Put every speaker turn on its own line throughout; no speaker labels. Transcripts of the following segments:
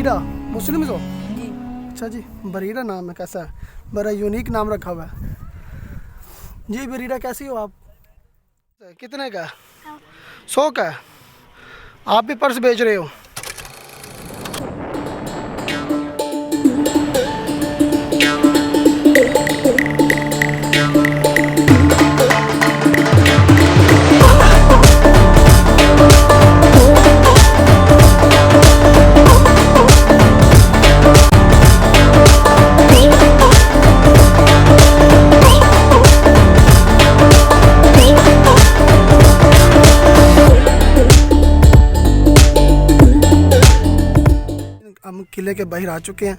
बरीरा मुस्लिम हो?
जी।
अच्छा जी, बरीरा नाम है, कैसा है? बड़ा यूनिक नाम रखा हुआ है जी। बरीरा कैसी हो आप? कितने का? 100 का। आप भी पर्स बेच रहे हो? हम किले के बाहर आ चुके हैं।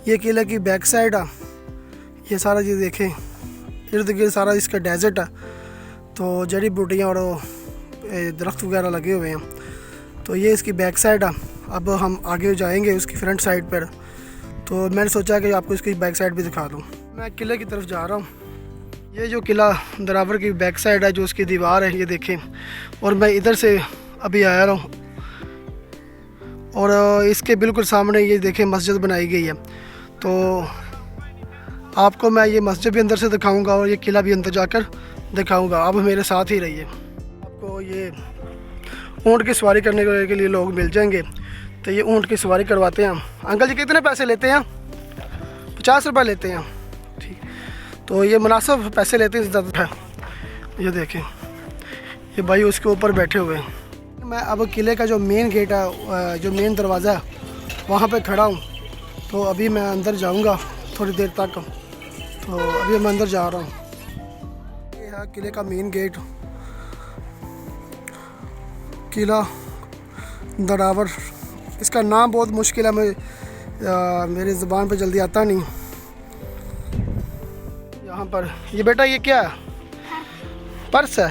ये किले की बैक साइड है। ये सारा चीज़ देखें, इर्द गिर्द सारा इसका डेजर्ट है। तो जड़ी बूटियाँ और दरख्त वगैरह लगे हुए हैं। तो ये इसकी बैक साइड है। अब हम आगे जाएंगे उसकी फ्रंट साइड पर। तो मैंने सोचा कि आपको इसकी बैक साइड भी दिखा दूँ। मैं किले की तरफ जा रहा हूँ। ये जो किला दरावर की बैक साइड है, जो उसकी दीवार है, ये देखें। और मैं इधर से अभी आया रहा हूँ और इसके बिल्कुल सामने ये देखें मस्जिद बनाई गई है। तो आपको मैं ये मस्जिद भी अंदर से दिखाऊंगा और ये किला भी अंदर जाकर दिखाऊंगा। आप मेरे साथ ही रहिए। आपको ये ऊँट की सवारी करने के लिए लोग मिल जाएंगे। तो ये ऊँट की सवारी करवाते हैं। अंकल जी कितने पैसे लेते हैं? 50 रुपये लेते हैं। ठीक, तो ये मुनासिब पैसे लेते हैं ज़्यादा। ये देखें, ये भाई उसके ऊपर बैठे हुए हैं। मैं अब किले का जो मेन गेट है, जो मेन दरवाज़ा है, वहाँ पे खड़ा हूँ। तो अभी मैं अंदर जाऊँगा थोड़ी देर तक। तो अभी मैं अंदर जा रहा हूँ। ये है किले का मेन गेट, किला दरावर। इसका नाम बहुत मुश्किल है, मेरी ज़ुबान पे जल्दी आता नहीं। यहाँ पर ये बेटा, ये क्या है? पर्स है।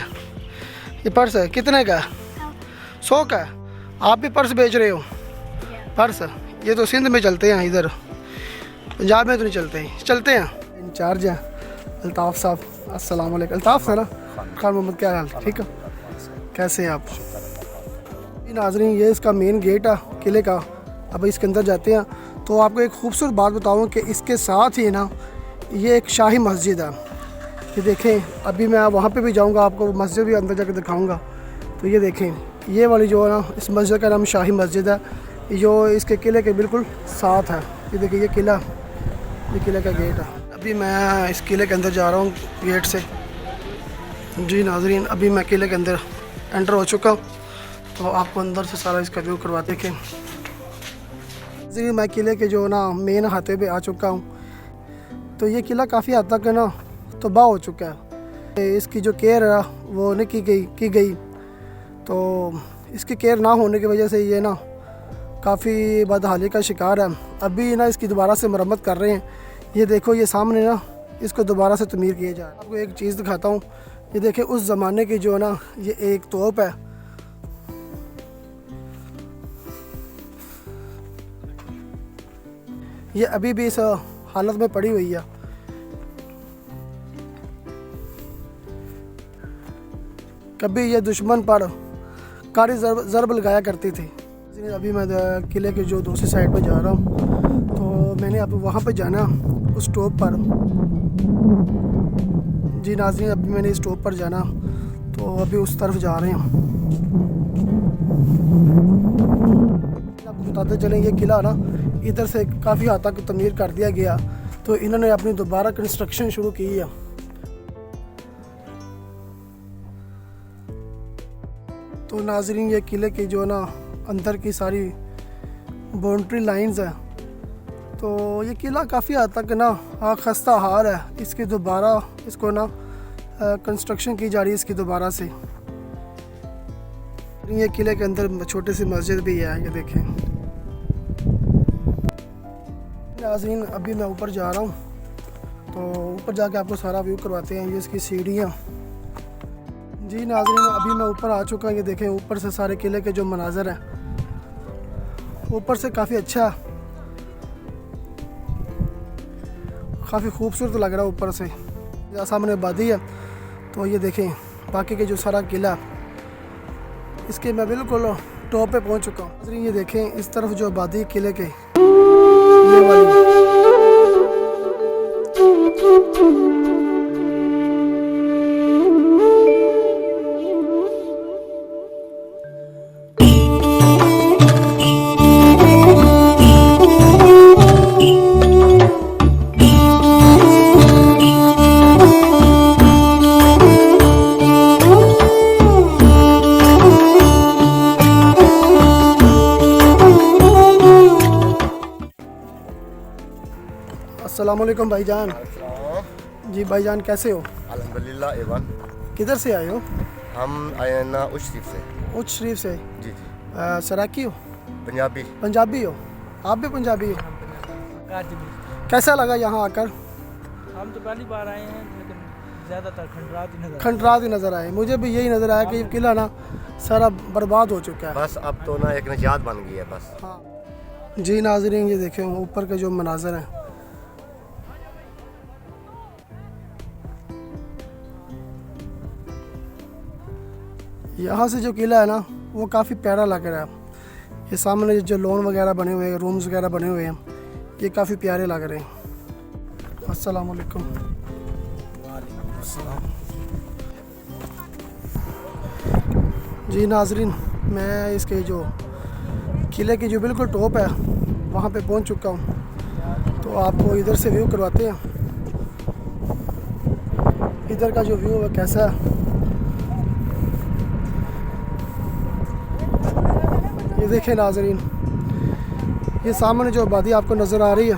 ये पर्स है, कितने का? 100 का। आप भी पर्स बेच रहे हो? पर्स, ये तो सिंध में चलते हैं, इधर पंजाब में तो नहीं चलते हैं। चलते हैं। इंचार्ज है अल्ताफ़ साहब। अस्सलाम वालेकुम। अल्ताफ़ है ना? खान मोहम्मद, क्या हाल? ठीक है, कैसे हैं आप? नाज़रीन, ये इसका मेन गेट है किले का। अब इसके अंदर जाते हैं। तो आपको एक खूबसूरत बात बताऊँ कि इसके साथ ही ना ये एक शाही मस्जिद है। ये देखें, अभी मैं वहाँ पे भी जाऊँगा, आपको मस्जिद भी अंदर जाकर दिखाऊँगा। तो ये देखें, ये वाली जो है ना, इस मस्जिद का नाम शाही मस्जिद है, जो इसके किले के बिल्कुल साथ है। ये देखिए, ये किला, ये किले का गेट है। अभी मैं इस किले के अंदर जा रहा हूँ गेट से। जी नाज़रीन, अभी मैं किले के अंदर एंटर हो चुका हूँ। तो आपको अंदर से सारा इसका व्यू करवा देखें। जी, मैं किले के जो ना मेन हाथे पे आ चुका हूँ। तो ये किला काफ़ी हद तक है ना तबाह हो चुका है। इसकी जो केयर है वो नहीं की गई। तो इसकी केयर ना होने की वजह से ये ना काफ़ी बदहाली का शिकार है। अभी ना इसकी दोबारा से मरम्मत कर रहे हैं। ये देखो, ये सामने ना इसको दोबारा से तमीर किया जाए। आपको एक चीज़ दिखाता हूँ। ये देखें, उस ज़माने की जो ना ये एक तोप है। ये अभी भी इस हालत में पड़ी हुई है। कभी ये दुश्मन पर कारी ज़रब लगाया करती थी। अभी मैं किले के जो दूसरी साइड पर जा रहा हूँ। तो मैंने अब वहाँ पर जाना, उस टॉप पर। जी नाज़रीन, अभी मैंने इस टॉप पर जाना। तो अभी उस तरफ जा रहे हैं। आपको बताते चलें, ये किला ना इधर से काफ़ी हद तक तमीर कर दिया गया। तो इन्होंने अपनी दोबारा कंस्ट्रक्शन शुरू की है। तो नाज़रीन, ये किले की जो ना अंदर की सारी बाउंड्री लाइंस है। तो ये किला काफ़ी हद तक ना खस्ता हाल है। इसकी दोबारा इसको ना कंस्ट्रक्शन की जा रही है इसकी दोबारा से। ये किले के अंदर छोटी सी मस्जिद भी है, ये देखें। नाज़रीन, अभी मैं ऊपर जा रहा हूँ। तो ऊपर जाके आपको सारा व्यू करवाते हैं। ये इसकी सीढ़ियाँ। जी नाज़रीन, अभी मैं ऊपर आ चुका हूँ। ये देखें, ऊपर से सारे किले के जो मनाज़र हैं, ऊपर से काफ़ी अच्छा, काफ़ी खूबसूरत लग रहा है ऊपर से। सामने आबादी है। तो ये देखें, बाकी के जो सारा किला, इसके मैं बिल्कुल टॉप पे पहुंच चुका हूँ। ये देखें इस तरफ जो आबादी किले के ये वाली अस्सलामुअलैकुम भाईजान। जी भाईजान कैसे हो?
अल्हम्दुलिल्लाह एवन।
किधर से आए हो?
हम आए ना उच्च शरीफ से।
उच्च शरीफ से?
जी जी।
सराकी हो?
पंजाबी।
पंजाबी हो? आप भी पंजाबी हो? कैसा लगा यहाँ आकर?
हम तो पहली बार आए हैं लेकिन ज़्यादातर
खंडरात ही नज़र आए। मुझे भी यही नज़र आया कि ये किला ना सारा बर्बाद हो चुका है।
बस अब तो ना एक निजात बन गई है बस।
हाँ जी नाज़रीन, ये देखें ऊपर के जो मनाज़र हैं, यहाँ से जो किला है ना वो काफ़ी प्यारा लग रहा है। ये सामने जो लॉन वगैरह बने हुए हैं, रूम्स वगैरह बने हुए हैं, ये काफ़ी प्यारे लग रहे हैं। अस्सलाम वालेकुम। जी नाजरीन, मैं इसके जो किले की जो बिल्कुल टॉप है वहाँ पे पहुँच चुका हूँ। तो आपको इधर से व्यू करवाते हैं। इधर का जो व्यू है कैसा है ये देखें नाजरीन। ये सामने जो आबादी आपको नज़र आ रही है,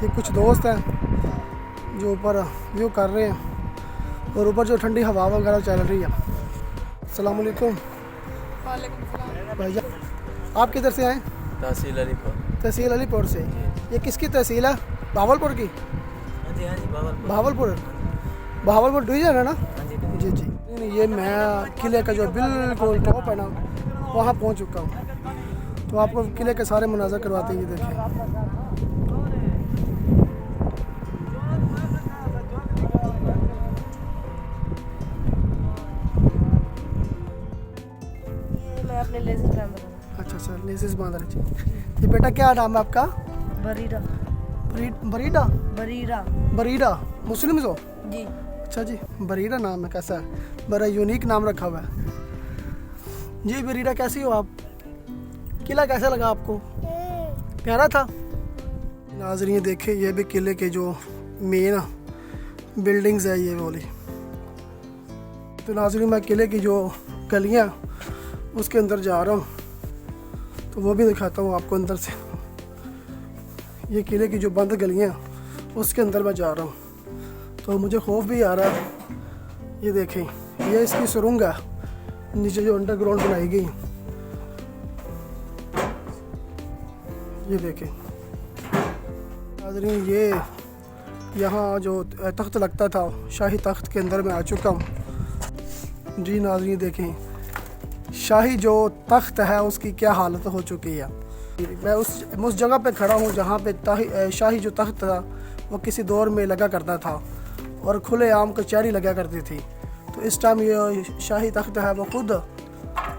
ये कुछ दोस्त हैं जो ऊपर व्यू कर रहे हैं और ऊपर जो ठंडी हवा वगैरह चल रही है। अस्सलाम वालेकुम। भाईजान आप किधर से आए?
तहसील अलीपुर।
तहसील अलीपुर से। ये किसकी तहसील है? भावलपुर की?
हाँ जी
भावलपुर। भावलपुर डिवीज़न है ना? जी जी। ये मैं किले का जो बिल्कुल टॉप है ना वहाँ पहुँच चुका हूँ। तो आपको किले के सारे मनाज़र करवाते हैं। ये देखें
मैं अपने लेसेस बांध रहा हूँ।
अच्छा सर, लेसेस बांध रहे। ये बेटा क्या नाम है आपका?
बरीरा।
बरीडा?
बरीरा।
बरीडा मुस्लिम हो?
जी।
अच्छा जी, बरीडा नाम है। कैसा है? बड़ा यूनिक नाम रखा हुआ है जी। बरीडा कैसी हो आप? किला कैसा लगा आपको? प्यारा था? नाज़रीन ये देखें, ये भी किले के जो मेन बिल्डिंग्स है ये वाली। तो नाज़रीन मैं किले की जो गलियां उसके अंदर जा रहा हूँ, तो वो भी दिखाता हूँ आपको अंदर से। ये किले की जो बंद गलियां उसके अंदर मैं जा रहा हूँ, तो मुझे खौफ भी आ रहा है। ये देखें, ये इसकी सुरंग है नीचे जो अंडरग्राउंड बनाई गई। ये देखें नाज़रीन, ये यहाँ जो तख्त लगता था शाही तख्त के अंदर मैं आ चुका हूँ जी। नाज़रीन देखें, शाही जो तख्त है उसकी क्या हालत हो चुकी है। मैं उस जगह पे खड़ा हूँ जहाँ पे शाही जो तख्त था वो किसी दौर में लगा करता था और खुले आम कचहरी लगा करती थी। तो इस टाइम ये शाही तख्त है वो खुद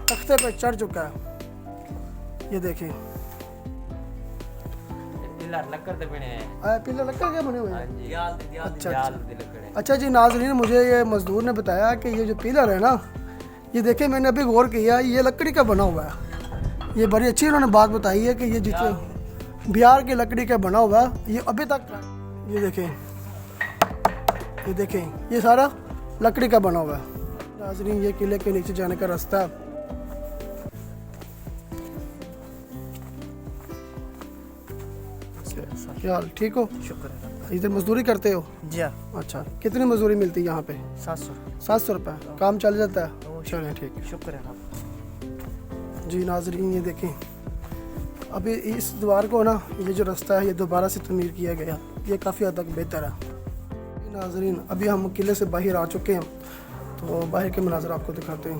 तख्ते पे चढ़ चुका है। ये देखें
पिलर लकड़ के बने हैं।
पिलर लकड़ के बने हुए हैं? अच्छा अच्छा जी नाज़रीन, मुझे ये मजदूर ने बताया कि ये जो पिलर है ना, ये देखें मैंने अभी गौर किया, ये लकड़ी का बना हुआ है। ये बड़ी अच्छी उन्होंने बात बताई है कि ये जितने बिहार की लकड़ी का बना हुआ है ये अभी तक। ये देखें ये सारा लकड़ी का बना हुआ है। नाज़रीन ये किले के नीचे जाने का रास्ता है। क्या हाल, ठीक हो?
शुक्र।
इधर मजदूरी करते हो?
जी हाँ।
अच्छा, कितनी मजदूरी मिलती है यहाँ पे?
700।
700 रुपये काम चल जाता है? चलें ठीक है,
शुक्र है
जी। नाज़रीन ये देखें, अभी इस द्वार को ना ये जो रास्ता है ये दोबारा से तमीर किया गया, ये काफ़ी हद तक बेहतर है। नाज़रीन अभी हम किले से बाहर आ चुके हैं, तो बाहर के मनाज़र आपको दिखाते हैं।